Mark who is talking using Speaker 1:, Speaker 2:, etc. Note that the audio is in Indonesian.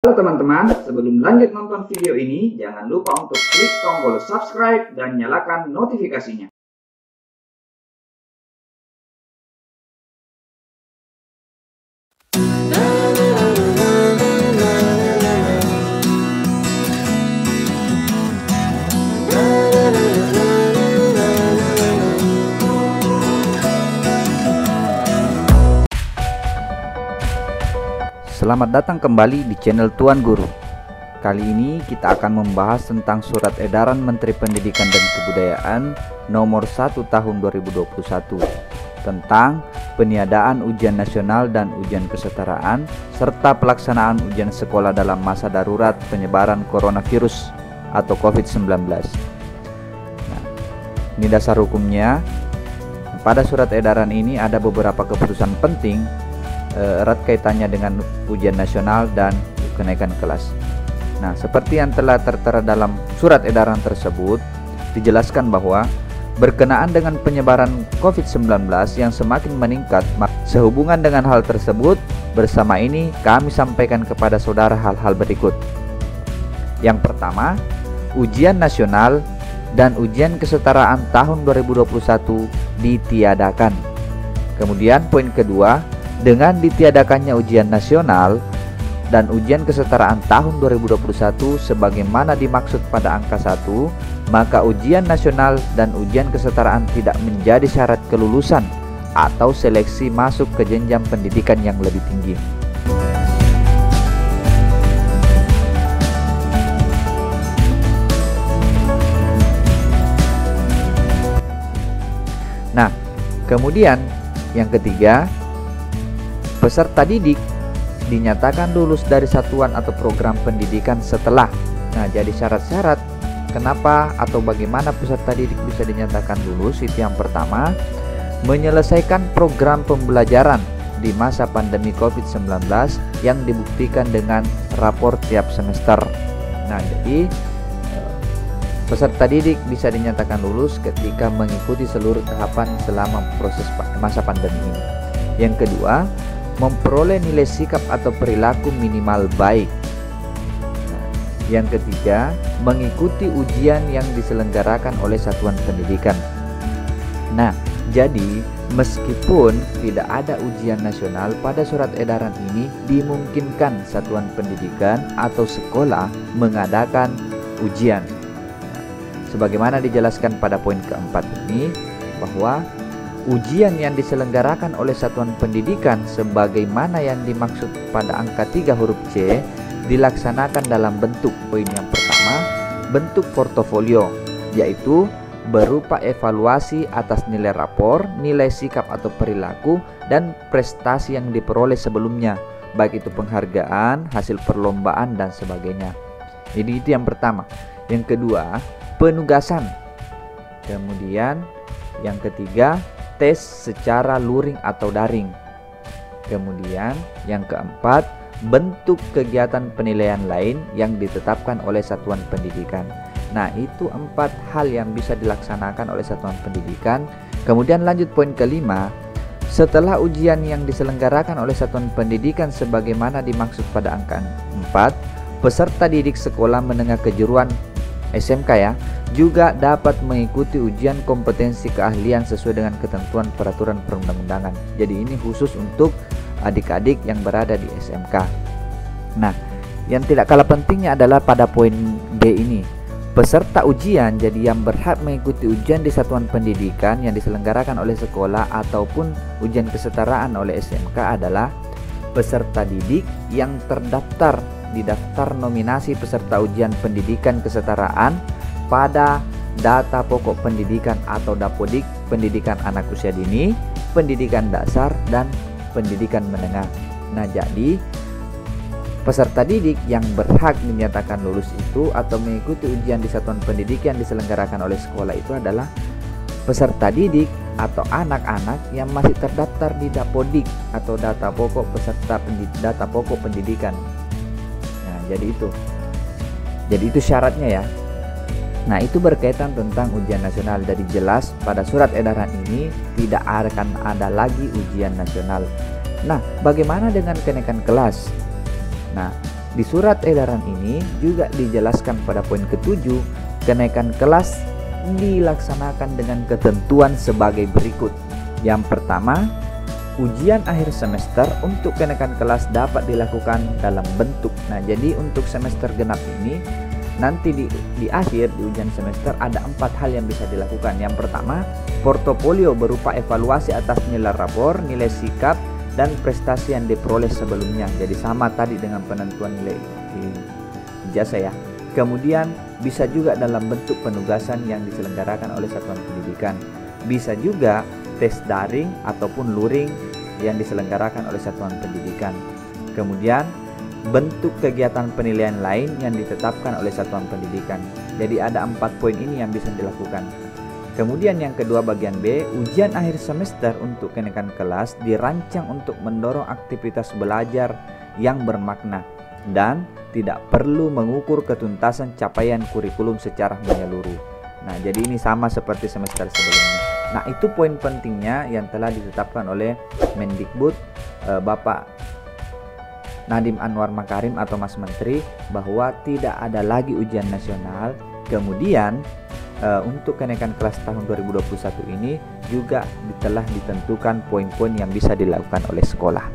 Speaker 1: Halo teman-teman, sebelum lanjut nonton video ini, jangan lupa untuk klik tombol subscribe dan nyalakan notifikasinya. Selamat datang kembali di channel Tuan Guru. Kali ini kita akan membahas tentang Surat Edaran Menteri Pendidikan dan Kebudayaan Nomor 1 Tahun 2021 tentang peniadaan ujian nasional dan ujian kesetaraan serta pelaksanaan ujian sekolah dalam masa darurat penyebaran coronavirus atau COVID-19. Nah, ini dasar hukumnya. Pada surat edaran ini ada beberapa keputusan penting erat kaitannya dengan ujian nasional dan kenaikan kelas. Nah, seperti yang telah tertera dalam surat edaran tersebut, dijelaskan bahwa berkenaan dengan penyebaran COVID-19 yang semakin meningkat, sehubungan dengan hal tersebut, bersama ini kami sampaikan kepada saudara hal-hal berikut. Yang pertama, ujian nasional dan ujian kesetaraan tahun 2021 ditiadakan. Kemudian poin kedua, dengan ditiadakannya ujian nasional dan ujian kesetaraan tahun 2021 sebagaimana dimaksud pada angka 1, maka ujian nasional dan ujian kesetaraan tidak menjadi syarat kelulusan atau seleksi masuk ke jenjang pendidikan yang lebih tinggi. Nah, kemudian yang ketiga, peserta didik dinyatakan lulus dari satuan atau program pendidikan setelah. Nah, jadi syarat-syarat kenapa atau bagaimana peserta didik bisa dinyatakan lulus itu yang pertama, menyelesaikan program pembelajaran di masa pandemi COVID-19 yang dibuktikan dengan rapor tiap semester. Nah, jadi peserta didik bisa dinyatakan lulus ketika mengikuti seluruh tahapan selama proses masa pandemi ini. Yang kedua, memperoleh nilai sikap atau perilaku minimal baik. Yang ketiga, mengikuti ujian yang diselenggarakan oleh satuan pendidikan. Nah, jadi meskipun tidak ada ujian nasional pada surat edaran ini, dimungkinkan satuan pendidikan atau sekolah mengadakan ujian. Sebagaimana dijelaskan pada poin keempat ini, bahwa ujian yang diselenggarakan oleh satuan pendidikan sebagaimana yang dimaksud pada angka 3 huruf C dilaksanakan dalam bentuk, poin yang pertama, bentuk portofolio, yaitu berupa evaluasi atas nilai rapor, nilai sikap atau perilaku, dan prestasi yang diperoleh sebelumnya, baik itu penghargaan, hasil perlombaan, dan sebagainya. Jadi itu yang pertama. Yang kedua, penugasan. Kemudian yang ketiga, tes secara luring atau daring. Kemudian yang keempat, bentuk kegiatan penilaian lain yang ditetapkan oleh satuan pendidikan. Nah, itu 4 hal yang bisa dilaksanakan oleh satuan pendidikan. Kemudian lanjut poin kelima, setelah ujian yang diselenggarakan oleh satuan pendidikan sebagaimana dimaksud pada angka 4, peserta didik sekolah menengah kejuruan SMK ya, juga dapat mengikuti ujian kompetensi keahlian sesuai dengan ketentuan peraturan perundang-undangan. Jadi ini khusus untuk adik-adik yang berada di SMK. Nah, yang tidak kalah pentingnya adalah pada poin B ini. Peserta ujian jadi yang berhak mengikuti ujian di satuan pendidikan yang diselenggarakan oleh sekolah ataupun ujian kesetaraan oleh SMK adalah peserta didik yang terdaftar di daftar nominasi peserta ujian pendidikan kesetaraan pada data pokok pendidikan atau Dapodik pendidikan anak usia dini, pendidikan dasar, dan pendidikan menengah. Nah, jadi peserta didik yang berhak dinyatakan lulus itu atau mengikuti ujian di satuan pendidikan diselenggarakan oleh sekolah itu adalah peserta didik atau anak-anak yang masih terdaftar di Dapodik atau data pokok data pokok pendidikan. Jadi itu syaratnya ya. Nah, itu berkaitan tentang ujian nasional. Jadi jelas pada surat edaran ini tidak akan ada lagi ujian nasional. Nah, bagaimana dengan kenaikan kelas? Nah, Di surat edaran ini juga dijelaskan pada poin ke-7, kenaikan kelas dilaksanakan dengan ketentuan sebagai berikut. Yang pertama, ujian akhir semester untuk kenaikan kelas dapat dilakukan dalam bentuk. Nah, jadi untuk semester genap ini nanti di akhir di ujian semester ada 4 hal yang bisa dilakukan. Yang pertama, portofolio berupa evaluasi atas nilai rapor, nilai sikap, dan prestasi yang diperoleh sebelumnya. Jadi sama tadi dengan penentuan nilai ijazah ya. Kemudian bisa juga dalam bentuk penugasan yang diselenggarakan oleh satuan pendidikan. Bisa juga tes daring ataupun luring yang diselenggarakan oleh satuan pendidikan. Kemudian bentuk kegiatan penilaian lain yang ditetapkan oleh satuan pendidikan. Jadi ada 4 poin ini yang bisa dilakukan. Kemudian yang kedua bagian B, ujian akhir semester untuk kenaikan kelas dirancang untuk mendorong aktivitas belajar yang bermakna dan tidak perlu mengukur ketuntasan capaian kurikulum secara menyeluruh. Nah, jadi ini sama seperti semester sebelumnya. Nah, itu poin pentingnya yang telah ditetapkan oleh Mendikbud Bapak Nadiem Anwar Makarim atau Mas Menteri, bahwa tidak ada lagi ujian nasional. Kemudian untuk kenaikan kelas tahun 2021 ini juga telah ditentukan poin-poin yang bisa dilakukan oleh sekolah.